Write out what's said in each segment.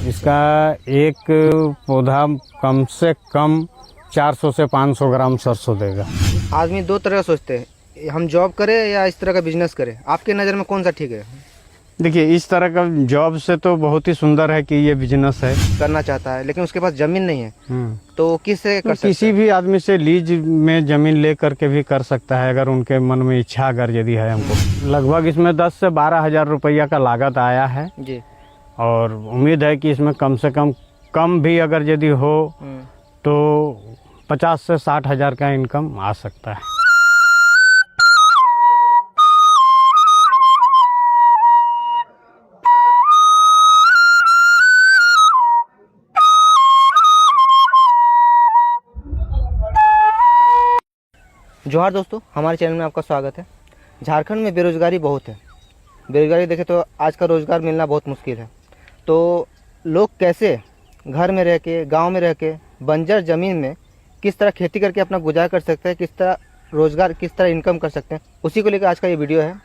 इसका एक पौधा कम से कम 400 से 500 ग्राम सरसों देगा। आदमी दो तरह का सोचते हैं, हम जॉब करें या इस तरह का बिजनेस करें, आपके नज़र में कौन सा ठीक है? देखिए, इस तरह का जॉब से तो बहुत ही सुंदर है कि ये बिजनेस है। करना चाहता है लेकिन उसके पास ज़मीन नहीं है, तो किससे कर सकता है? किसी भी आदमी से लीज में ज़मीन ले करके भी कर सकता है, अगर उनके मन में इच्छा अगर यदि है। हमको लगभग इसमें 10 से 12 हज़ार रुपया का लागत आया है जी। और उम्मीद है कि इसमें कम से कम भी अगर यदि हो तो 50 से 60 हज़ार का इनकम आ सकता है। जोहार दोस्तों, हमारे चैनल में आपका स्वागत है। झारखंड में बेरोज़गारी बहुत है। बेरोज़गारी देखें तो आज का रोज़गार मिलना बहुत मुश्किल है। तो लोग कैसे घर में रह के, गाँव में रह के, बंजर ज़मीन में किस तरह खेती करके अपना गुजारा कर सकते हैं, किस तरह रोज़गार, किस तरह इनकम कर सकते हैं, उसी को लेकर आज का ये वीडियो है।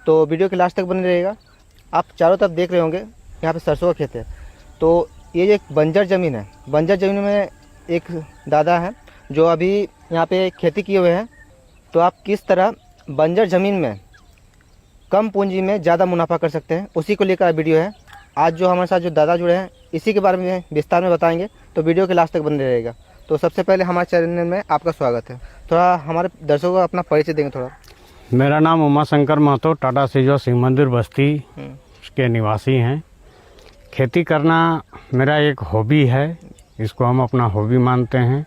तो वीडियो के लास्ट तक बने रहेगा। आप चारों तरफ देख रहे होंगे, यहाँ पर सरसों का खेत है। तो ये जो एक बंजर ज़मीन है, बंजर ज़मीन में एक दादा हैं जो अभी यहाँ पे खेती किए हुए हैं। तो आप किस तरह बंजर ज़मीन में कम पूंजी में ज़्यादा मुनाफा कर सकते हैं, उसी को लेकर वीडियो है। आज जो हमारे साथ जो दादा जुड़े हैं, इसी के बारे में विस्तार में बताएंगे। तो वीडियो के लास्ट तक बने रहेगा। तो सबसे पहले हमारे चैनल में आपका स्वागत है। थोड़ा हमारे दर्शकों को अपना परिचय देंगे थोड़ा। मेरा नाम उमाशंकर महतो, टाटा सिजवा शिव मंदिर बस्ती के निवासी हैं। खेती करना मेरा एक हॉबी है, इसको हम अपना हॉबी मानते हैं।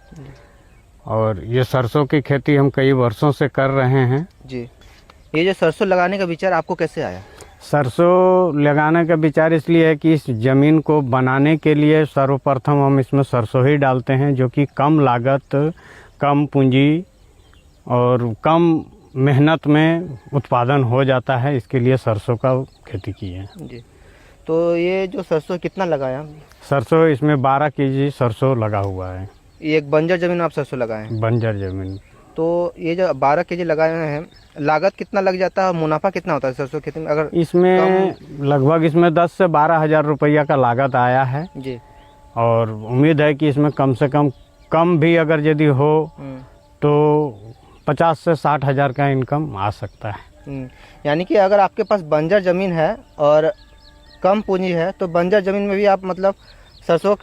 और ये सरसों की खेती हम कई वर्षों से कर रहे हैं जी। ये जो सरसों लगाने का विचार आपको कैसे आया? सरसों लगाने का विचार इसलिए है कि इस ज़मीन को बनाने के लिए सर्वप्रथम हम इसमें सरसों ही डालते हैं, जो कि कम लागत, कम पूंजी और कम मेहनत में उत्पादन हो जाता है। इसके लिए सरसों का खेती की है जी। तो ये जो सरसों कितना लगाया? सरसों इसमें 12 केजी सरसों लगा हुआ है। ये एक बंजर ज़मीन में आप सरसों लगाए हैं? बंजर ज़मीन। तो ये जो 12 केजी लगाए हुए हैं, लागत कितना लग जाता है और मुनाफा कितना होता है सरसों खेती में? अगर इसमें लगभग इसमें 10 से 12 हज़ार रुपया का लागत आया है जी। और उम्मीद है कि इसमें कम से कम भी अगर यदि हो तो 50 से 60 हज़ार का इनकम आ सकता है। यानी कि अगर आपके पास बंजर ज़मीन है और कम पूंजी है, तो बंजर ज़मीन में भी आप मतलब सरसों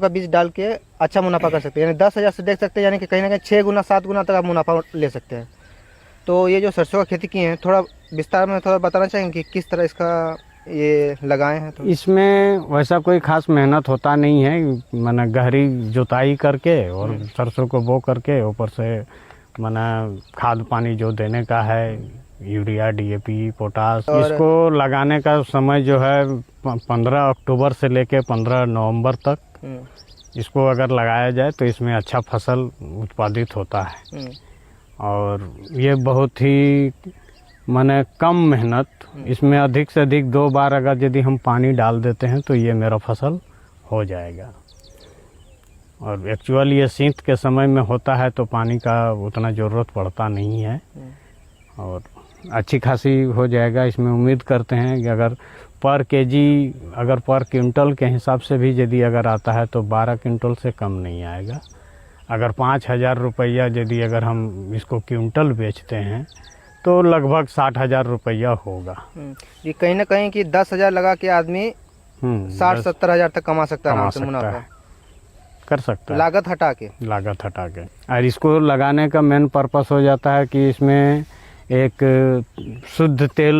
का बीज डाल के अच्छा मुनाफा कर सकते हैं। यानी 10 हज़ार से देख सकते हैं, यानी कि कहीं ना कहीं 6 गुना 7 गुना तक आप मुनाफा ले सकते हैं। तो ये जो सरसों का खेती किए हैं, थोड़ा विस्तार में थोड़ा बताना चाहेंगे कि किस तरह इसका ये लगाए हैं? तो इसमें वैसा कोई खास मेहनत होता नहीं है, मैंने गहरी जुताई करके और सरसों को बो करके ऊपर से मैंने खाद पानी जो देने का है, यूरिया, डीएपी, पोटास। इसको लगाने का समय जो है 15 अक्टूबर से लेके 15 नवंबर तक इसको अगर लगाया जाए तो इसमें अच्छा फसल उत्पादित होता है। और ये बहुत ही माने कम मेहनत, इसमें अधिक से अधिक 2 बार अगर यदि हम पानी डाल देते हैं तो ये मेरा फसल हो जाएगा। और एक्चुअली ये शीत के समय में होता है तो पानी का उतना ज़रूरत पड़ता नहीं है और अच्छी खासी हो जाएगा। इसमें उम्मीद करते हैं कि अगर पर केजी, अगर पर क्विंटल के हिसाब से भी यदि अगर आता है तो 12 क्विंटल से कम नहीं आएगा। अगर 5,000 रुपया यदि अगर हम इसको क्विंटल बेचते हैं तो लगभग 60,000 रुपया होगा। ये कहीं ना कहीं कि 10 हज़ार लगा के आदमी 60-70 हज़ार तक कमा सकता है, मुनाफा कर सकता है, लागत हटा के। और इसको लगाने का मेन पर्पस हो जाता है कि इसमें एक शुद्ध तेल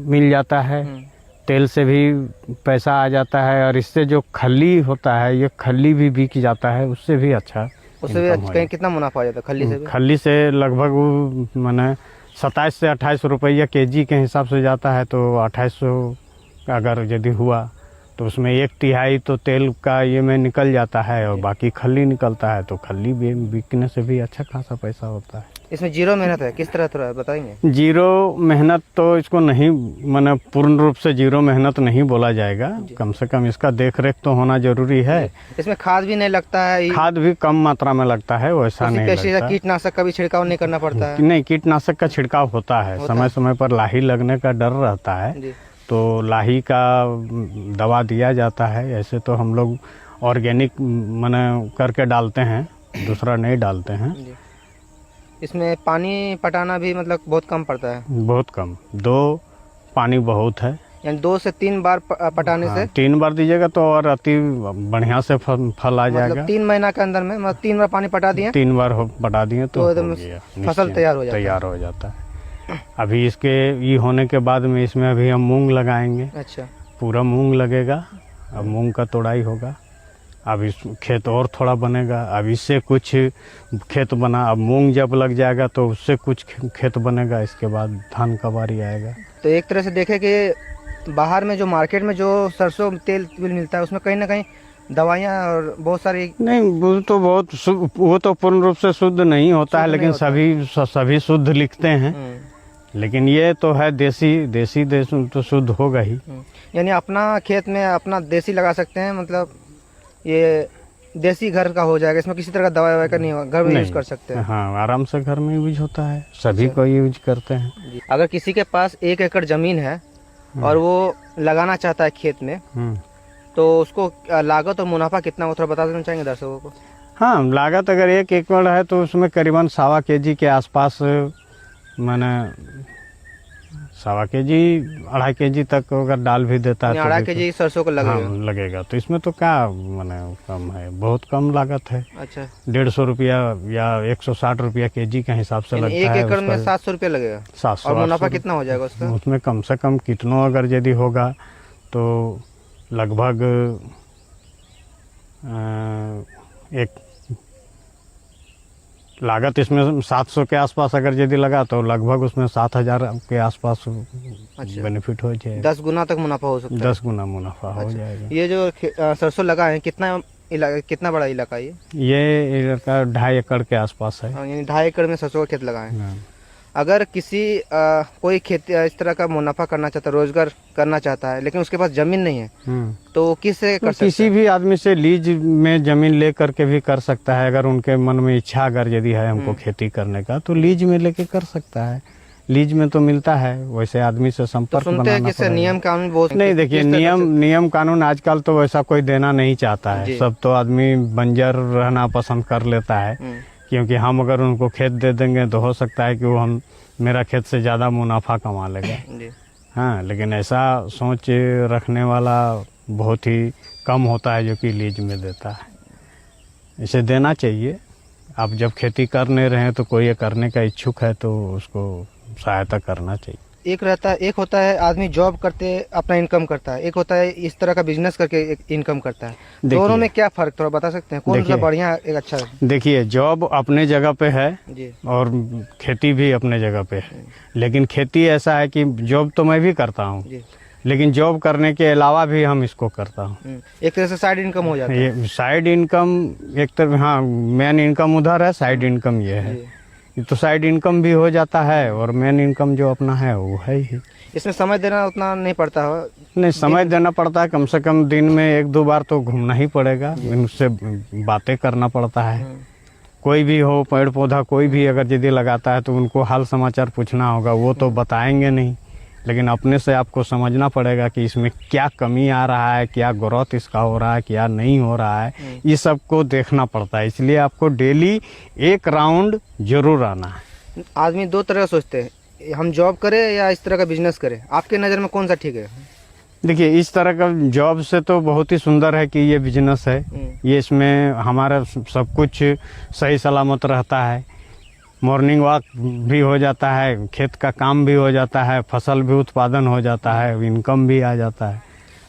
मिल जाता है, तेल से भी पैसा आ जाता है। और इससे जो खल्ली होता है, ये खल्ली भी बिक जाता है, उससे भी अच्छा, कहीं कितना मुनाफा आ जाता है खल्ली से? खल्ली से लगभग मैंने 27 से 28 रुपया केजी के हिसाब से जाता है। तो 2800 अगर यदि हुआ तो उसमें 1/3 तो तेल का ये में निकल जाता है और बाकी खल्ली निकलता है। तो खल्ली बिकने से भी अच्छा खासा पैसा होता है। इसमें जीरो मेहनत है, किस तरह थोड़ा बताएंगे? जीरो मेहनत तो इसको नहीं, मैंने पूर्ण रूप से जीरो मेहनत नहीं बोला जाएगा। कम से कम इसका देख रेख तो होना जरूरी है। इसमें खाद भी नहीं लगता है? खाद भी कम मात्रा में लगता है, वैसा नहीं लगता। कीटनाशक का भी छिड़काव नहीं करना पड़ता है? नहीं, कीटनाशक का छिड़काव होता है, समय समय पर लाही लगने का डर रहता है। तो लाही का दवा दिया जाता है। ऐसे तो हम लोग ऑर्गेनिक माने करके डालते हैं, दूसरा नहीं डालते हैं। जी। इसमें पानी पटाना भी मतलब बहुत कम पड़ता है? बहुत कम, 2 पानी बहुत है, यानी 2 से 3 बार पटाने से 3 बार दीजिएगा तो और अति बढ़िया से फल आ जाएगा। मतलब 3 महीना के अंदर में मतलब 3 बार पानी पटा दिए, 3 बार पटा दिए तो एकदम हो गया, फसल निश्चिंत तैयार हो जाता है। अभी इसके ये होने के बाद में इसमें अभी हम मूंग लगाएंगे। अच्छा। पूरा मूंग लगेगा। अब मूंग का तोड़ाई होगा। अब इस खेत और थोड़ा बनेगा। अब इससे कुछ खेत बना। अब मूंग जब लग जाएगा तो उससे कुछ खेत बनेगा। इसके बाद धान का बारी आएगा। तो एक तरह से देखें कि बाहर में जो मार्केट में जो सरसों तेल मिलता है उसमें कहीं ना कहीं दवाइयाँ और बहुत सारी नहीं, वो तो वो तो पूर्ण रूप से शुद्ध नहीं होता है, लेकिन सभी शुद्ध लिखते हैं। लेकिन ये तो है देसी तो शुद्ध होगा ही। यानी अपना खेत में अपना देसी लगा सकते हैं, मतलब ये देसी घर का हो जाएगा, इसमें किसी तरह का दवाई का नहीं होगा, घर में यूज कर सकते हैं। हाँ, आराम से घर में यूज होता है, सभी को यूज करते हैं। अगर किसी के पास 1 एकड़ जमीन है और वो लगाना चाहता है खेत में, तो उसको लागत और मुनाफा कितना वो थोड़ा बता देना चाहेंगे दर्शकों को? हाँ, लागत अगर 1 एकड़ है तो उसमें करीबन 1.25 kg के आसपास, माने 1.25 kg 2.5 kg तक अगर डाल भी देता है तो 2.5 kg सरसों को लगेगा। हाँ, लगेगा। तो इसमें तो क्या माने कम है, बहुत कम लागत है। अच्छा। 150 रुपया या 160 रुपया kg के हिसाब से लगता है। 1 एकड़ में 700 रुपया लगेगा। 700। और मुनाफा कितना हो जाएगा उसका? उसमें कम से कम कितनों अगर यदि होगा तो लगभग एक लागत इसमें 700 के आसपास अगर यदि लगा तो लगभग उसमें 7,000 के आसपास बेनिफिट हो जाएगा। 10 गुना तक मुनाफा हो सकता है। 10 गुना मुनाफा हो जाएगा। ये जो सरसों लगा है कितना बड़ा इलाका है ये इलाका 2.5 एकड़ के आसपास है। यानी 2.5 एकड़ में सरसों का खेत लगा है। अगर किसी कोई खेती इस तरह का मुनाफा करना चाहता है, रोजगार करना चाहता है, लेकिन उसके पास जमीन नहीं है, तो किससे कर सकता है? किसी भी आदमी से लीज में जमीन ले करके भी कर सकता है। अगर उनके मन में इच्छा अगर यदि है हमको खेती करने का तो लीज में लेके कर सकता है। लीज में तो मिलता है, वैसे आदमी से संपर्क बनाना पड़ेगा। नियम कानून बहुत नहीं, देखिए नियम कानून आजकल तो वैसा कोई देना नहीं चाहता है। सब तो आदमी बंजर रहना पसंद कर लेता है, क्योंकि हम अगर उनको खेत दे देंगे तो हो सकता है कि वो मेरा खेत से ज़्यादा मुनाफा कमा लेगा। हाँ, लेकिन ऐसा सोच रखने वाला बहुत ही कम होता है जो कि लीज में देता है। इसे देना चाहिए। आप जब खेती कर नहीं रहे हैं तो कोई ये करने का इच्छुक है तो उसको सहायता करना चाहिए। एक होता है आदमी जॉब करते अपना इनकम करता है, एक होता है इस तरह का बिजनेस करके इनकम करता है। दोनों में क्या फर्क थोड़ा बता सकते हैं? कौन सा बढ़िया एक अच्छा है? देखिए, जॉब अपने जगह पे है जी, और खेती भी अपने जगह पे है। लेकिन खेती ऐसा है कि जॉब तो मैं भी करता हूँ, लेकिन जॉब करने के अलावा भी हम इसको करता हूँ। एक तरह से साइड इनकम हो जाता है। ये साइड इनकम एक तरह, हाँ, मेन इनकम उधर है, साइड इनकम ये है। तो साइड इनकम भी हो जाता है और मेन इनकम जो अपना है वो है ही। इसमें समय देना उतना नहीं पड़ता है? नहीं, समय देना पड़ता है। कम से कम दिन में 1-2 बार तो घूमना ही पड़ेगा, उनसे बातें करना पड़ता है। कोई भी हो, पेड़ पौधा कोई भी अगर यदि लगाता है तो उनको हाल समाचार पूछना होगा। वो तो बताएंगे नहीं, लेकिन अपने से आपको समझना पड़ेगा कि इसमें क्या कमी आ रहा है, क्या ग्रोथ इसका हो रहा है, क्या नहीं हो रहा है। ये सब को देखना पड़ता है। इसलिए आपको डेली 1 राउंड जरूर आना है। आदमी 2 तरह सोचते हैं, हम जॉब करें या इस तरह का बिजनेस करें। आपके नज़र में कौन सा ठीक है? देखिए, इस तरह का जॉब से तो बहुत ही सुंदर है कि ये बिजनेस है। ये इसमें हमारा सब कुछ सही सलामत रहता है। मॉर्निंग वॉक भी हो जाता है, खेत का काम भी हो जाता है, फसल भी उत्पादन हो जाता है, इनकम भी आ जाता है।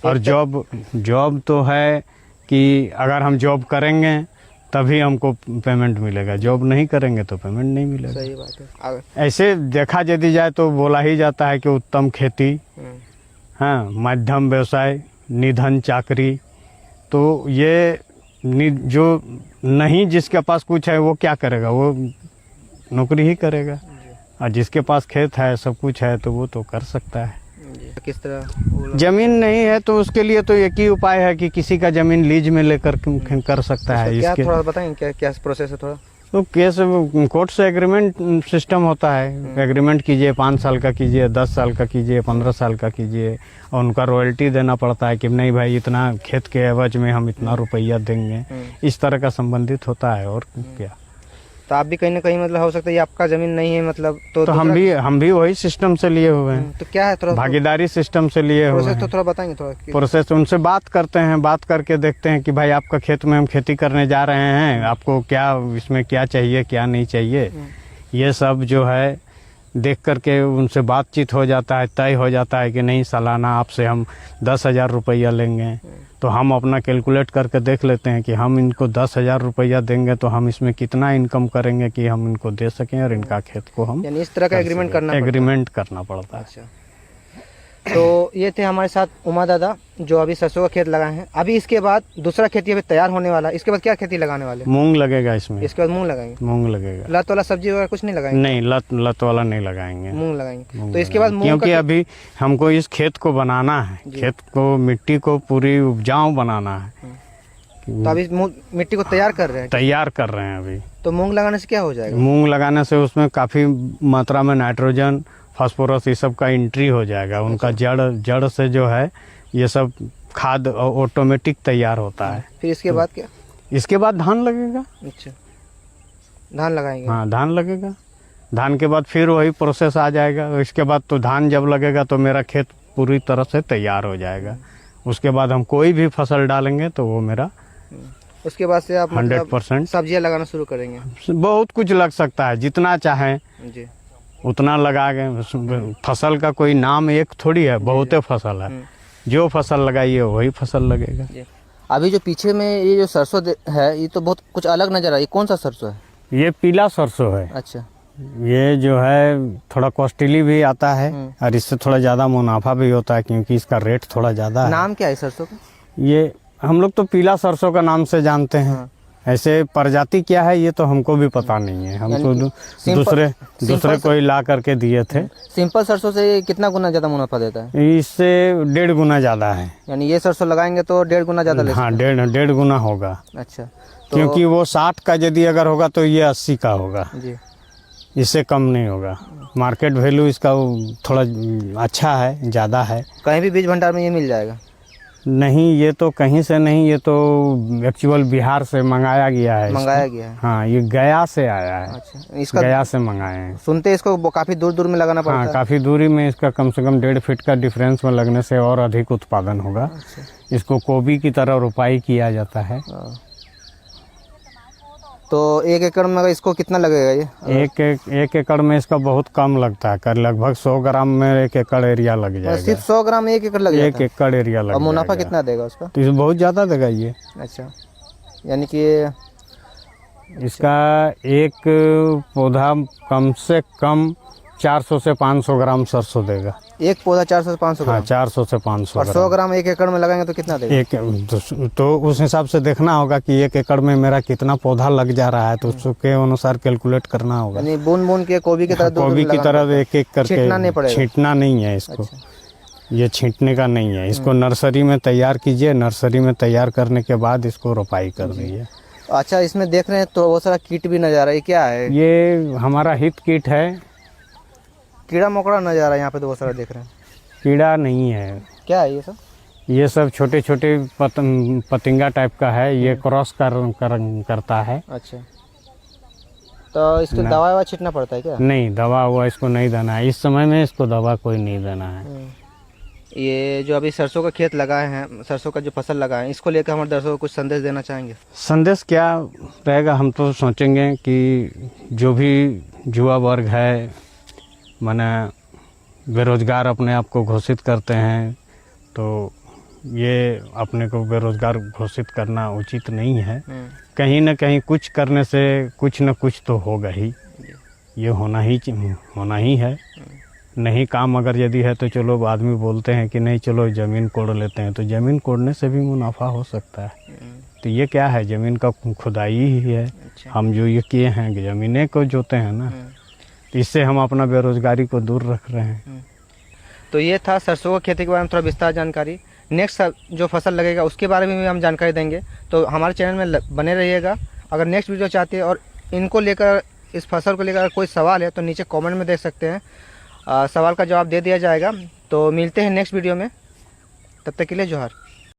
और जॉब तो है कि अगर हम जॉब करेंगे तभी हमको पेमेंट मिलेगा, जॉब नहीं करेंगे तो पेमेंट नहीं मिलेगा। सही बात है। ऐसे देखा यदि जाए तो बोला ही जाता है कि उत्तम खेती, हाँ, मध्यम व्यवसाय, निधन चाकरी। तो ये जो नहीं, जिसके पास कुछ है वो क्या करेगा? वो नौकरी ही करेगा। और जिसके पास खेत है, सब कुछ है, तो वो तो कर सकता है। किस तरह? जमीन नहीं है तो उसके लिए तो एक ही उपाय है कि किसी का जमीन लीज में लेकर कर सकता है। क्या थोड़ा बताएंगे क्या प्रोसेस है थोड़ा? तो केस कोर्ट से एग्रीमेंट सिस्टम होता है, एग्रीमेंट कीजिए, 5 साल का कीजिए, 10 साल का कीजिए, 15 साल का कीजिए, और उनका रॉयल्टी देना पड़ता है कि नहीं भाई इतना खेत के एवज में हम इतना रुपया देंगे, इस तरह का संबंधित होता है। और क्या, तो आप भी कहीं ना कहीं मतलब हो सकता है ये आपका जमीन नहीं है मतलब, तो हम भी वही सिस्टम से लिए हुए हैं, तो क्या है थोड़ा भागीदारी सिस्टम से लिए हुए प्रोसेस हैं। तो थोड़ा बताएंगे थोड़ा प्रोसेस उनसे बात करते हैं, बात करके देखते हैं कि भाई आपका खेत में हम खेती करने जा रहे हैं, आपको क्या इसमें क्या चाहिए क्या नहीं चाहिए, ये सब जो है देख करके उनसे बातचीत हो जाता है, तय हो जाता है कि नहीं सालाना आपसे हम 10,000 रुपया लेंगे। तो हम अपना कैलकुलेट करके देख लेते हैं कि हम इनको 10,000 रुपया देंगे तो हम इसमें कितना इनकम करेंगे कि हम इनको दे सकें और इनका खेत को हम, यानी इस तरह का एग्रीमेंट करना पड़ता है। अच्छा, तो ये थे हमारे साथ उमा दादा जो अभी सरसों का खेत लगाए हैं। अभी इसके बाद दूसरा खेती अभी तैयार होने वाला है, इसके बाद क्या खेती लगाने वाले? मूंग लगेगा इसमें। इसके बाद मूंग लगाएंगे? मूंग लगेगा। लत वाला सब्जी वगैरह कुछ नहीं लगाएंगे? नहीं, लत वाला नहीं लगाएंगे, मूंग लगाएंगे। तो इसके बाद मूंग, क्योंकि अभी हमको इस खेत को बनाना है, खेत को मिट्टी को पूरी उपजाऊ बनाना है। तो अभी मिट्टी को तैयार कर रहे हैं अभी। तो मूंग लगाने से क्या हो जाएगा? मूंग लगाने से उसमें काफी मात्रा में नाइट्रोजन, फास्फोरस ये सब का एंट्री हो जाएगा। उनका जड़ से जो है ये सब खाद ऑटोमेटिक तैयार होता है। फिर इसके बाद क्या? इसके बाद धान लगेगा। अच्छा, धान लगाएंगे? हाँ, धान लगेगा। धान के बाद फिर वही प्रोसेस आ जाएगा। इसके बाद तो धान जब लगेगा तो मेरा खेत पूरी तरह से तैयार हो जाएगा। उसके बाद हम कोई भी फसल डालेंगे तो वो मेरा, उसके बाद से आप 100% सब्जियां लगाना शुरू करेंगे? बहुत कुछ लग सकता है, जितना चाहें जी उतना लगा गए। फसल का कोई नाम एक थोड़ी है, बहुते फसल है, जो फसल लगाइए वही फसल लगेगा। अभी जो पीछे में ये जो सरसों है ये तो बहुत कुछ अलग नजर आ रहा है, ये कौन सा सरसों है? ये पीला सरसों है। अच्छा, ये जो है थोड़ा कॉस्टली भी आता है और इससे थोड़ा ज़्यादा मुनाफा भी होता है क्योंकि इसका रेट थोड़ा ज़्यादा है। नाम क्या है सरसों का? ये हम लोग तो पीला सरसों का नाम से जानते हैं। ऐसे प्रजाति क्या है ये तो हमको भी पता नहीं है, हमको दूसरे कोई ला करके दिए थे। सिंपल सरसों से कितना गुना ज़्यादा मुनाफा देता है? इससे 1.5 गुना ज़्यादा है। यानी ये सरसों लगाएंगे तो 1.5 गुना ज़्यादा ले? हाँ, 1.5 गुना होगा। अच्छा, क्योंकि वो 60 का यदि अगर होगा तो ये 80 का होगा जी, इससे कम नहीं होगा। मार्केट वैल्यू इसका थोड़ा अच्छा है, ज़्यादा है। कहीं भी बीज भंडार में ये मिल जाएगा? नहीं, ये तो कहीं से नहीं, ये तो एक्चुअल बिहार से मंगाया गया है। हाँ, ये गया से आया है। अच्छा, इसका गया से मंगाए हैं। सुनते इसको काफ़ी दूर दूर में लगाना पड़ता है? हाँ, काफ़ी दूरी में इसका कम से कम 1.5 फीट का डिफरेंस में लगने से और अधिक उत्पादन होगा। अच्छा। इसको गोभी की तरह रोपाई किया जाता है। तो 1 एकड़ में इसको कितना लगेगा ये? एक एकड़ में इसका बहुत कम लगता है, लगभग 100 ग्राम में 1 एकड़ एरिया लग जाएगा। सिर्फ 100 ग्राम 1 एकड़ लग जाता है? 1 एकड़ एरिया लग। और मुनाफा कितना देगा उसका? तो ये बहुत ज़्यादा देगा ये। अच्छा, यानी कि इसका एक पौधा कम से कम 400 से 500 ग्राम सरसों देगा। एक पौधा 400 से 500 ग्राम? हाँ, 400 से 500। और 100 ग्राम 1 एकड़ में लगाएंगे तो कितना देगा? तो उस हिसाब से देखना होगा कि 1 एकड़ में मेरा कितना पौधा लग जा रहा है, तो उसके अनुसार कैलकुलेट करना होगा। यानी बूंद बूंद के गोभी की तरह एक करके छींटना नहीं है इसको। अच्छा। ये छींटने का नहीं है, इसको नर्सरी में तैयार कीजिए, नर्सरी में तैयार करने के बाद इसको रोपाई कर दीजिए। अच्छा, इसमें देख रहे हैं तो बहुत सारा कीट भी नजर आ रहा है, क्या है ये? हमारा हित कीट है। कीड़ा मकोड़ा नजर आ रहा है यहाँ पे, तो बहुत सारा देख रहे हैं। कीड़ा नहीं है। क्या है ये सब? ये सब छोटे छोटे पतंगा टाइप का है, ये क्रॉस करता है। अच्छा, तो इसको दवा छींटना पड़ता है क्या? नहीं, दवा हुआ इसको नहीं देना है, इस समय में इसको दवा कोई नहीं देना है। ये जो अभी सरसों का खेत लगाए हैं, सरसों का जो फसल लगाए हैं, इसको लेकर हमारे दर्शकों को कुछ संदेश देना चाहेंगे? संदेश क्या रहेगा, हम तो सोचेंगे कि जो भी युवा वर्ग है माने बेरोजगार अपने आप को घोषित करते हैं, तो ये अपने को बेरोजगार घोषित करना उचित नहीं है। कहीं न कहीं कुछ करने से कुछ न कुछ तो होगा ही, ये होना ही है। नहीं काम अगर यदि है तो चलो आदमी बोलते हैं कि नहीं चलो ज़मीन कोड़ लेते हैं, तो ज़मीन कोड़ने से भी मुनाफा हो सकता है। तो ये क्या है, ज़मीन का खुदाई ही है। अच्छा। हम जो ये किए हैं ज़मीनें को जोते हैं ना, तो इससे हम अपना बेरोजगारी को दूर रख रहे हैं। तो ये था सरसों की खेती के बारे में थोड़ा विस्तार जानकारी। नेक्स्ट जो फसल लगेगा उसके बारे में भी हम जानकारी देंगे, तो हमारे चैनल में बने रहिएगा। अगर नेक्स्ट वीडियो चाहते हैं और इनको लेकर, इस फसल को लेकर कोई सवाल है तो नीचे कमेंट में दे सकते हैं, सवाल का जवाब दे दिया जाएगा। तो मिलते हैं नेक्स्ट वीडियो में, तब तक के लिए जोहार।